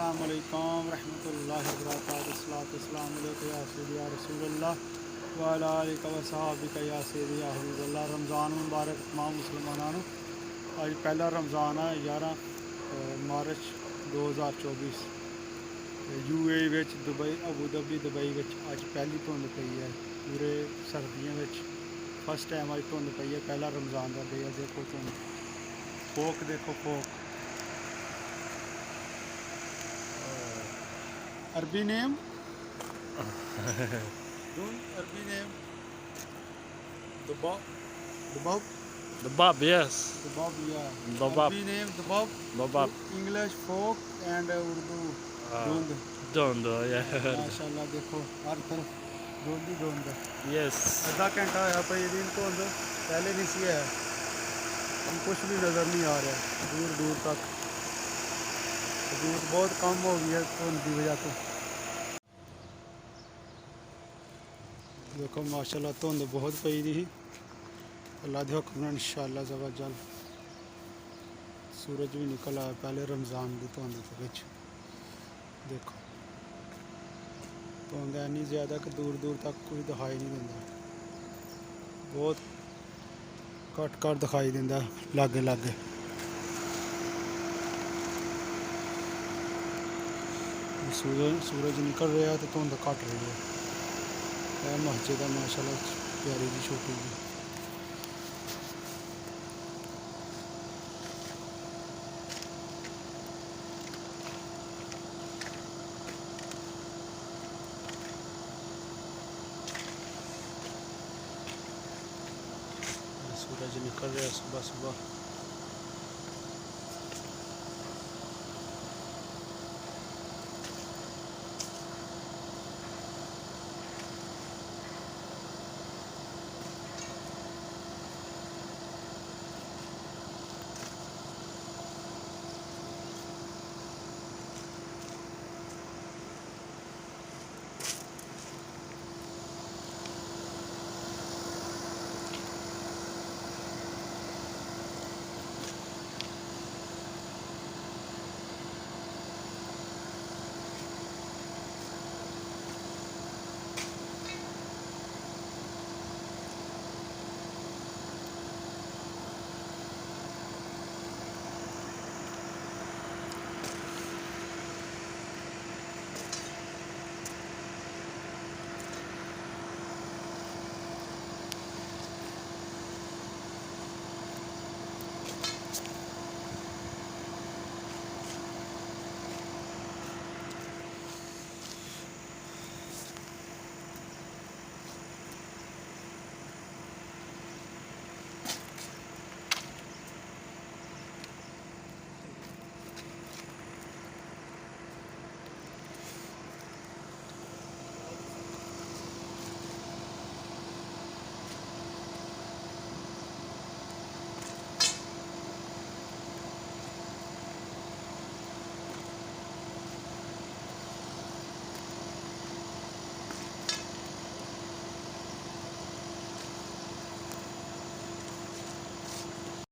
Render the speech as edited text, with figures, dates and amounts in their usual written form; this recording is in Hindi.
अस्सलाम वालेकुम रहमतुल्लाहि व बरकातहू। अस्सलातु वस्सलामु अलैका या सय्यदी या रसूलल्लाह व अला आलिका व सहाबिका या सय्यदी या हबीबल्लाह। रमज़ान मुबारक तमाम मुसलमानों। आज पहला रमज़ान है 11 मार्च 2024। UAE विच दुबई अबू धाबी दुबई विच अज पहली धुंध पई है पूरे सर्दियों विच। फर्स्ट टाइम अज धुंध पई है, पहला रमज़ान का डे है। देखो धुंध, फोक देखो फोक। अरबी नेम धुंध, अरबी नेम दुबाब, दुबाब, Dabab, yes. दुबाब या Dabab. अरबी नेम दुबाब, Dabab. English folk and Urdu धुंध। Dondo, yeah. माशाल्लाह देखो हर तरफ धुंध ही धुंध। Yes. आधा घंटा होया पई दिन धुंध, पहले नहीं सी है। हम कुछ भी नज़र नहीं आ रहा दूर दूर तक। धूप बहुत कम हो गई है धुंध की वजह तो। देखो माशाल्लाह धुंध बहुत पई दी ही। अल्लाह दे हुक्म नाल इंशाअल्लाह ज़वाजल सूरज भी निकल आया पहले रमज़ान की धुंध के विच। देखो धुंध इन्नी ज़्यादा कि दूर दूर तक कोई दिखाई नहीं दिंदा, बहुत घट घट दिखाई दिंदा लागे लागे। सूरज निकल रहा है तो धुंध घट रही है। यह मस्जिद है माशाल्लाह प्यारी जी छोटी जी। सूरज निकल रहा है सुबह सुबह।